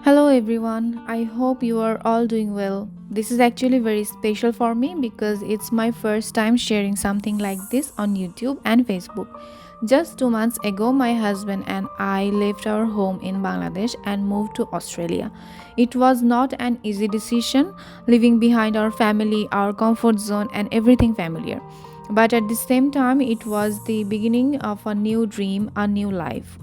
Hello everyone, I hope you are all doing well. This is actually very special for me because it's my first time sharing something like this on YouTube and Facebook. Just 2 months ago, my husband and I left our home in Bangladesh and moved to Australia. It was not an easy decision, leaving behind our family, our comfort zone, and everything familiar. But at the same time, it was the beginning of a new dream, a new life.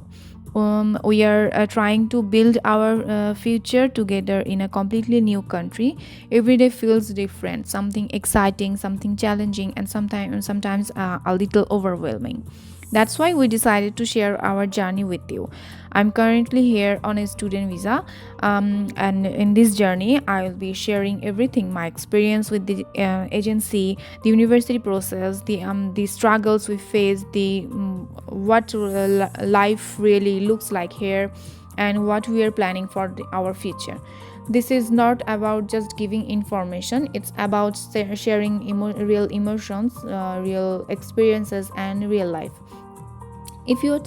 We are trying to build our future together in a completely new country. Every day feels different, something exciting, something challenging, and sometimes a little overwhelming. That's why we decided to share our journey with you. I'm currently here on a student visa, and in this journey, I will be sharing everything, my experience with the agency, the university process, the struggles we face, the what life really looks like here, and what we are planning for our future. This is not about just giving information, it's about sharing real emotions, real experiences, and real life. If you're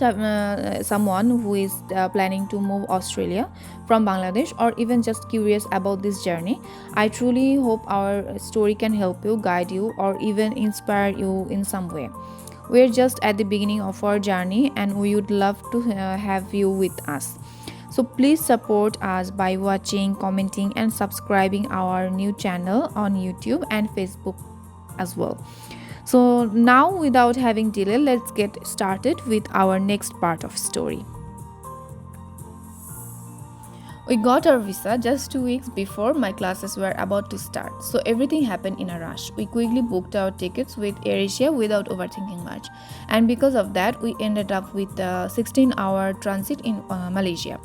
someone who is planning to move Australia from Bangladesh, or even just curious about this journey, I truly hope our story can help you, guide you, or even inspire you in some way. We're just at the beginning of our journey, and we would love to have you with us. So please support us by watching, commenting, and subscribing our new channel on YouTube and Facebook as well. So now, without having delay, let's get started with our next part of story. We got our visa just 2 weeks before my classes were about to start, so everything happened in a rush. We quickly booked our tickets with AirAsia without overthinking much, and because of that, we ended up with a 16-hour transit in Malaysia.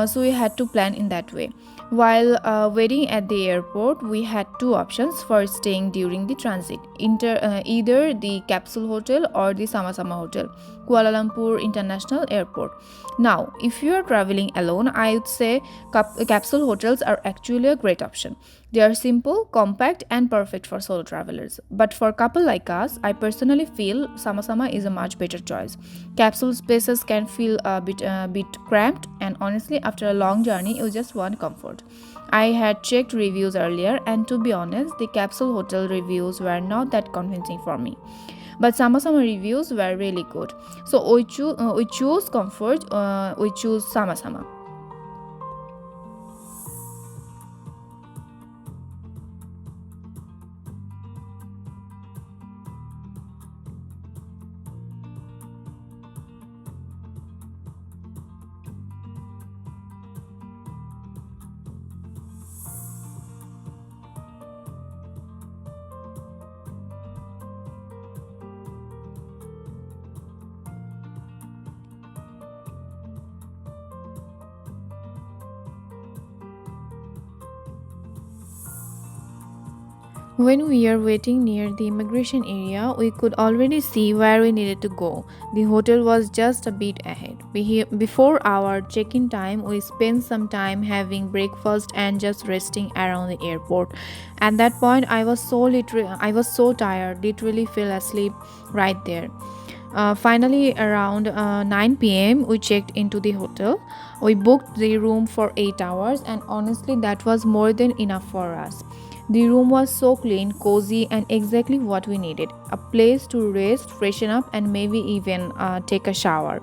So we had to plan in that way. While waiting at the airport, we had two options for staying during the transit: either the capsule hotel or the Sama Sama hotel, Kuala Lumpur International Airport. Now, if you are traveling alone, I would say capsule hotels are actually a great option. They are simple, compact, and perfect for solo travelers. But for couple like us, I personally feel Sama Sama is a much better choice. Capsule spaces can feel a bit cramped, and honestly, after a long journey, you just want comfort. I had checked reviews earlier, and to be honest, the capsule hotel reviews were not that convincing for me. But Sama reviews were really good. So we choose comfort, we choose Sama. When we were waiting near the immigration area, we could already see where we needed to go. The hotel was just a bit ahead. Before our check-in time, we spent some time having breakfast and just resting around the airport. At that point, I was so tired, literally fell asleep right there. Finally, around 9 p.m., we checked into the hotel. We booked the room for 8 hours, and honestly, that was more than enough for us. The room was so clean, cozy, and exactly what we needed: a place to rest, freshen up, and maybe even take a shower.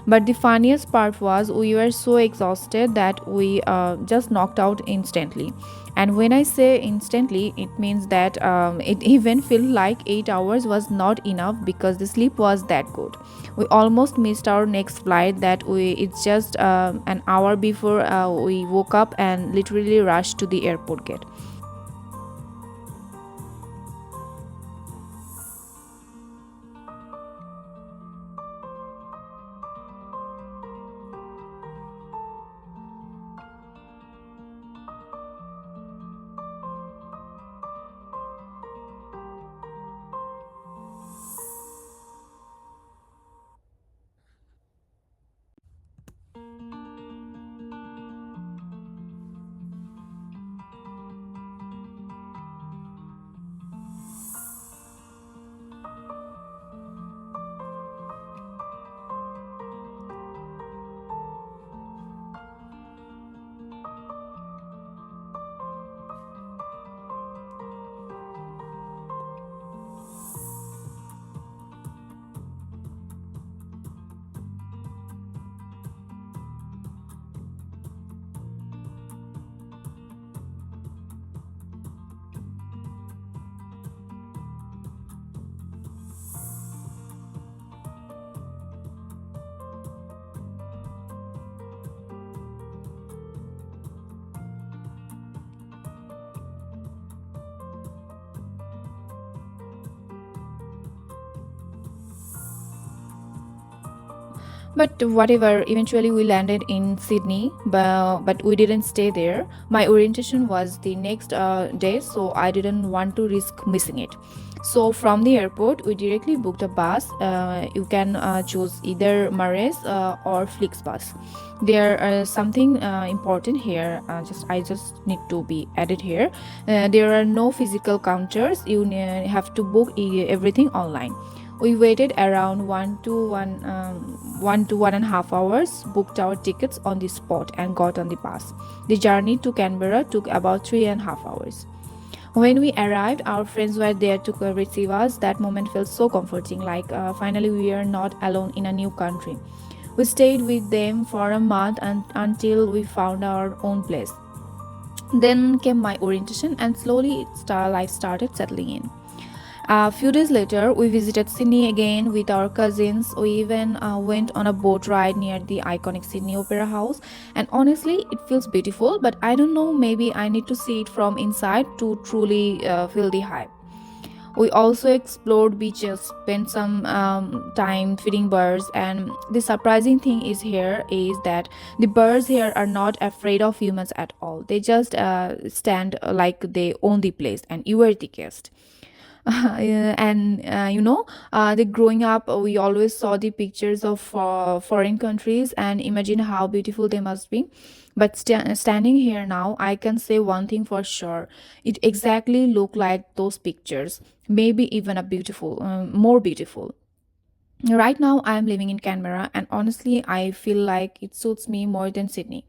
But the funniest part was we were so exhausted that we just knocked out instantly. And when I say instantly, it means that it even felt like 8 hours was not enough because the sleep was that good. We almost missed our next flight that we it's just an hour before we woke up and literally rushed to the airport gate. But whatever, eventually we landed in Sydney, but we didn't stay there. My orientation was the next day, so I didn't want to risk missing it. So from the airport, we directly booked a bus. You can choose either Murray's or Flixbus. There are something important here. I just need to be added here. There are no physical counters. You have to book everything online. We waited around 1 to 1.5 hours, booked our tickets on the spot, and got on the bus. The journey to Canberra took about 3.5 hours. When we arrived, our friends were there to receive us. That moment felt so comforting, like finally we are not alone in a new country. We stayed with them for a month until we found our own place. Then came my orientation, and slowly life started settling in. A few days later, we visited Sydney again with our cousins. We even went on a boat ride near the iconic Sydney Opera House. And honestly, it feels beautiful, but I don't know, maybe I need to see it from inside to truly feel the hype. We also explored beaches, spent some time feeding birds, and the surprising thing is here is that the birds here are not afraid of humans at all. They just stand like they own the place, and you are the guest. And the growing up, we always saw the pictures of foreign countries and imagine how beautiful they must be. But standing here now, I can say one thing for sure: it exactly look like those pictures, maybe even a beautiful more beautiful. Right now I am living in Canberra, and honestly I feel like it suits me more than Sydney.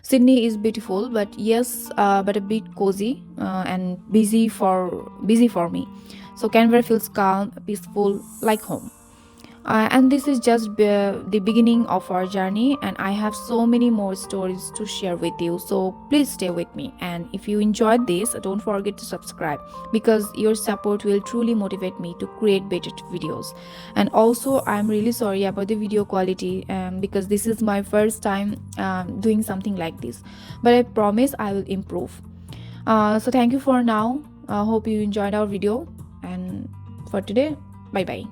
Sydney is beautiful, but yes, but a bit cozy and busy for me. So Canberra feels calm, peaceful, like home. And this is just the beginning of our journey, and I have so many more stories to share with you. So please stay with me. And if you enjoyed this, don't forget to subscribe, because your support will truly motivate me to create better videos. And also, I'm really sorry about the video quality, because this is my first time doing something like this. But I promise I will improve. So thank you for now. Hope you enjoyed our video. And for today, bye bye.